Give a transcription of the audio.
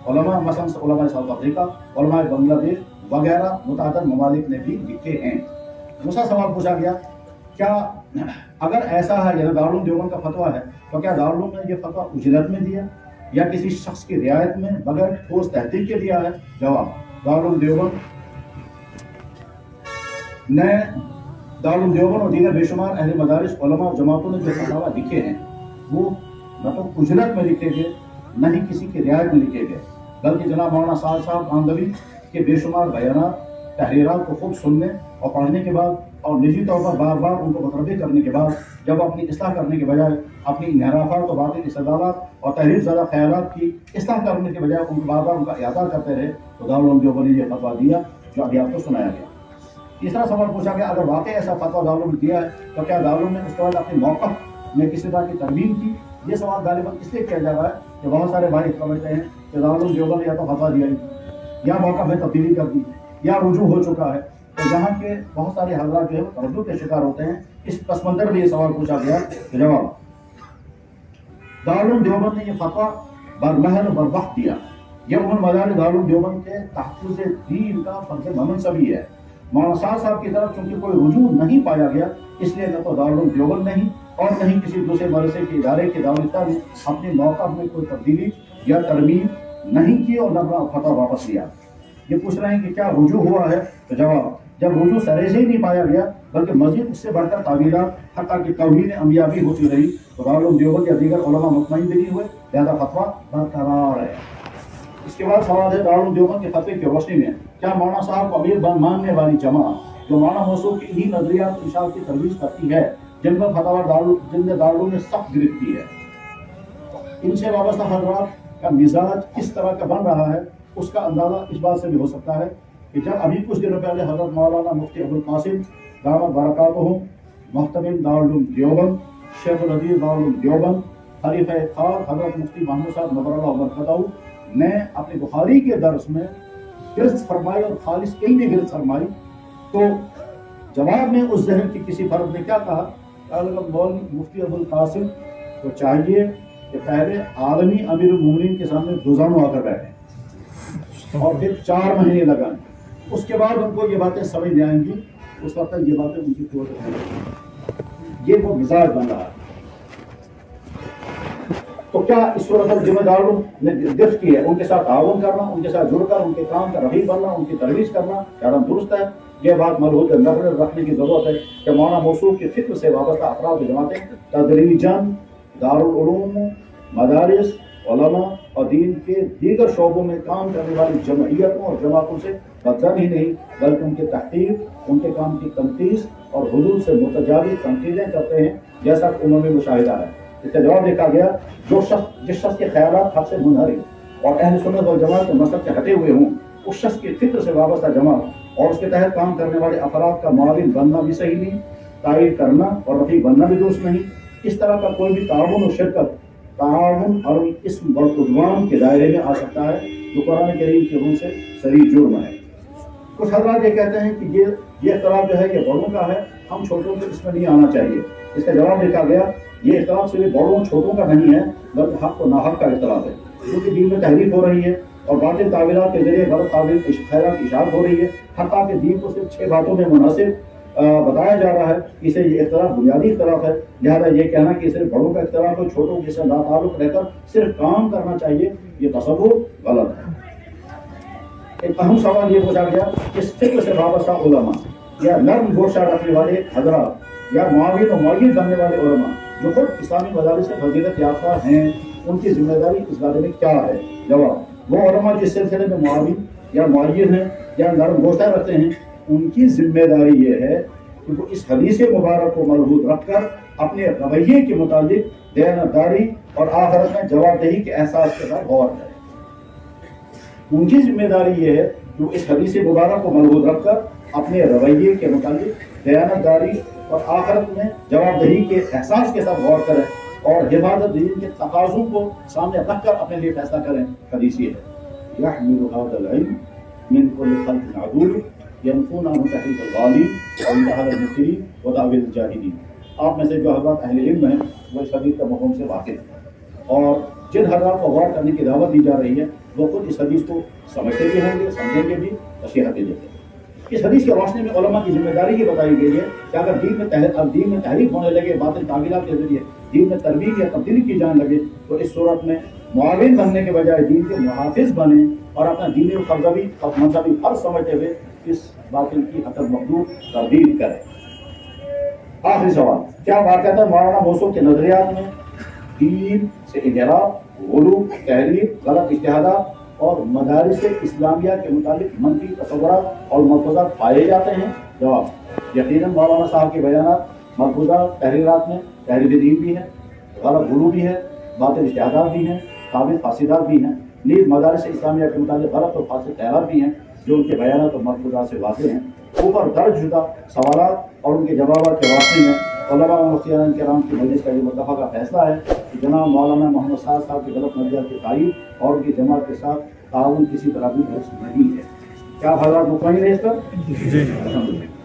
उलमा मसलन उलमा साउथ अफ्रीका, उलमा बांग्लादेश वगैरह मुतअद्दिद ममालिक ने भी लिखे हैं। दूसरा सवाल पूछा गया, क्या अगर ऐसा है, यानी दारुल उलूम देवबंद का फतवा है, तो क्या दारुल उलूम ने ये फतवा उजरत में दिया या किसी शख्स की रियायत में बगैर ठोस तहकीक के दिया है? जवाब, दारुल उलूम देवबंद ने दारुल उलूम देवबंद और दीगर बेशुमार अहले मदारिस उलमा और जमातों ने जो फतवा लिखे हैं वो न तो उजरत में लिखे गए न ही किसी की रियायत में लिखे गए, बल्कि जनाब मौलाना साद साहब आंदवी के बेशुमार बयानात तहरीरात को खुद सुनने और पढ़ने के बाद और निजी तौर पर बार बार उनको मुतरबिक करने के बाद जब अपनी इस्लाह करने के बजाय अपनी इन्हराफात और बातिल इस्तदलालात और तहरीर ज़दा ख्यालात की इस्लाह करने के बजाय उनको बार बार उनका इआदा करते रहे, तो दारुल उलूम देवबंद ने ये फतवा दिया जो अभी आपको सुनाया गया। तीसरा सवाल पूछा गया, अगर वाकई ऐसा फतवा दारुल उलूम दिया है तो क्या दारुल उलूम ने उसके बाद अपने मौक़िफ़ में किसी तरह की तरमीम की? ये सवाल गालिबन इसलिए किया जा रहा है कि बहुत सारे भाई समझते हैं कि दारुल उलूम देवबंद ने या तो फतवा दिया ही या मौक़िफ़ में तब्दीली कर दी या रुजू हो चुका है, तो यहाँ के बहुत सारे हज़रात जो है वो तरद्दुद के शिकार होते हैं। इस पस मंज़र में ये सवाल पूछा गया। जवाब, दारुल उलूम देवबंद ने ये फतवा बरमहल बरवक्त दिया। ये उम्मुल मदारिस दारुल उलूम देवबंद के तहफ़्फ़ुज़ दीन का फर्ज़ मनसबी है। मौलाना साद साहब की तरफ चूंकि कोई रुजू नहीं पाया गया, इसलिए न तो दारुल उलूम देवबंद नहीं और न ही किसी दूसरे मदरसे के इदारे के दारोइफ्ता ने अपने मौक़िफ़ में कोई तब्दीली या तरमीम नहीं की और न अपना फतवा वापस लिया। ये पूछ रहे हैं कि क्या रुजू हुआ है? तो जवाब, जब रुजू सरे से ही नहीं पाया गया बल्कि मज़ीद उससे बढ़कर तावीलात हत्ता कि तौहीन अंबिया भी होती रही, तो दारुल उलूम देवबंद या दीगर उलमा मुतमईन भी नहीं हुए, लिहाजा फतवा बरकरार है। इसके बाद सवाल है, दारुल उलूम देवबंद के फतवे की रोशनी में क्या मौलाना साहब को अमीर मानने वाली जमात जो मौलाना मौसूफ की इन्हीं नजरियात इरशाद की तरवीज करती है जिन पर फतवा जिनमें दारुल उलूम ने सख्त गिरफ्त की है, इनसे वाबस्ता हज़रात का मिजाज किस तरह का बन रहा है उसका अंदाजा इस बात से भी हो सकता है कि जब अभी कुछ दिनों पहले हज़रत मौलाना मुफ्ती अबुल कासिम दामत बरकातुहु मुहतमिम दारुल उलूम देवबंद, शेखुल हदीस दारुल उलूम देवबंद, खलीफा खार हज़रत मुफ्ती महमूद साहब नव्वरअल्लाहु बरकतहु ने अपने बुखारी के दर्स में गिरफ्त फरमाई और खालिस इल्मी गिरफ्त फरमाई, तो जवाब में उस जहन की किसी फर्द ने क्या कहा, मौलवी मुफ्ती अबुल कासिम को चाहिए कि पहले आलमी अमीरुल मोमिनीन के सामने दुज़ानो आकर बैठे और फिर 4 महीने लगाएं, उसके बाद उनको ये बातें समझ में आएंगी, उस वक्त तक ये बातें उनकी पूरी। ये वो मिजाज बन रहा है। तो क्या इस सूरत जिम्मेदारों ने गिरफ्त की है, उनके साथ ताउन करना, उनके साथ जुड़कर उनके काम का रफीक बनना, उनकी तरवीज करना क्या दुरुस्त है? यह बात मलहूद नजर रखने की जरूरत है कि मौलाना मौसूफ की फिक्र से वाबस्ता अफराद जमातें तदरीजन दारुल उलूम मदारिस उलमा और दीन के दीगर शोबों में काम करने वाली जमइयतों और जमातों से बदतर ही नहीं बल्कि उनके तहकीर, उनके काम की तनकीस और हुदूद से मुतजावी तनकीदें करते हैं, जैसा उमूमी मुशाहिदा है। इसका जवाब देखा गया, जिस शख्स के ख्यालात हक से मुनहरिफ और अहले सुन्नत वल जमात के मसलब से हटे हुए हों, उस शख्स की फिक्र से वाबस्ता जमात और उसके तहत काम करने वाले अफराद का मुआविन बनना भी सही नहीं, तायीद करना और रफीक बनना भी दुरुस्त नहीं। इस तरह का कोई भी ताउन और शिरकत ताउन और इस्म व उद्वान के दायरे में आ सकता है, जो कुरान करीम के रूह से सरी जुर्म है। कुछ हज़रात ये कहते हैं कि ये इख्तिलाफ जो है ये बड़ों का है, हम छोटों को इसमें नहीं आना चाहिए। इसका जवाब देखा गया, ये इख्तिलाफ सिर्फ बड़ों छोटों का नहीं है बल्कि हक और नाहक का इख्तिलाफ है, क्योंकि दीन में तहरीफ हो रही है और बातिल तावीलात के जरिए गलत तावील खैरात की इशाअत हो रही है। हत्ता कि दीन को सिर्फ 6 बातों में मुनासिब बताया जा रहा है, इसे ये इख्तिलाफ बुनियादी इख्तिलाफ है। लिहाजा ये कहना कि सिर्फ बड़ों का इख्तिलाफ हो, छोटों के साथ लाताल्लुक़ रहकर सिर्फ काम करना चाहिए, ये तसव्वुर गलत है। एक अहम सवाल ये पूछा गया, इस फिक्र से वाबस्ता उलमा या नर्म गोशा रखने वाले हज़रात या मुआविन और मुअय्यिद बनने वाले उलमा जो खुद इस्लामी मदारिस से फजीलत याफ्ता हैं, उनकी जिम्मेदारी इस बारे में क्या है? जवाब, वो उलमा जिस सिलसिले में मुआविन या मुअय्यिद हैं या नर्म गोशा रखते हैं, उनकी जिम्मेदारी ये है कि वो इस हदीस मुबारक को मलहूद रखकर अपने रवैये के मुताबिक देनदारी और आखिरत में जवाबदेही के एहसास के साथ गौर करें। उनकी जिम्मेदारी ये है कि वो इस हदीस मुबारक को मलहूद रखकर अपने रवैये के मुताबिक देनदारी और आखिरत में जवाबदेही के एहसास के साथ गौर करें और हिफाजत दीन के तकाज़ों को सामने रखकर अपने लिए फैसला करें। हदीस ये है, यहमिलु हाज़ल इल्म मिन कुल्लि खल्क़िन अदूल यनफूना अन तहरीफ अल-गालिब व इंतहाल अल-मुफ्तिरीन व दाविल जाहिदीन। आप में से जो हज़रात अहले इल्म हैं वो इस हदीस का मफ़हूम से वाकिफ़ हैं और जिन हज़रात को गौर करने की दावत दी जा रही है وہ خود اس حدیث کو سمجھتے بھی ہوں گے، سمجھیں گے بھی، نصیحتیں دیتے ہیں۔ اس حدیث کی روشنی میں علماء کی ذمہ داری یہ بتائی گئی ہے کہ اگر دین میں تحریف ہونے لگے، باطل تعویلات کے ذریعے دین میں ترمیم یا تبدیلی کی جانے لگے، تو اس صورت میں معاون بننے کے بجائے دین کے محافظ بنے اور اپنا دینی و مذہبی فرض سمجھتے ہوئے اس باطل کی حتم مقدور تردید کرے۔ آخری سوال، کیا واقعات مولانا موصوف کے نظریات میں دین سے انحراف، غلو، تحریف، غلط اجتہادات اور مدارس اسلامیہ کے متعلق منفی تصورات اور ملحوظات پائے جاتے ہیں؟ جواب، یقیناً مولانا صاحب کے بیانات ملحوظہ تحریرات میں تحریف دین بھی ہے، غلط غلو بھی ہے، باطل اجتہادات بھی ہیں، ثابت فاسدات بھی ہیں، نیز مدارس اسلامیہ کے متعلق غلط اور فاسد خیالات بھی ہیں جو ان کے بیانات اور ملحوظات سے واضح ہیں۔ اوپر درج شدہ سوالات اور ان کے جوابات کے واسطے میں علماء و مفتیان کرام کی مجلس کا یہ متفقہ فیصلہ ہے کہ جناب مولانا محمد سعد صاحب کے غلط نظریات کی تائید اور ان کی جماعت کے ساتھ تعاون کسی طرح بھی درست نہیں ہے۔ کیا حضرات مطمئن ہیں اس پر؟ جی الحمدللہ۔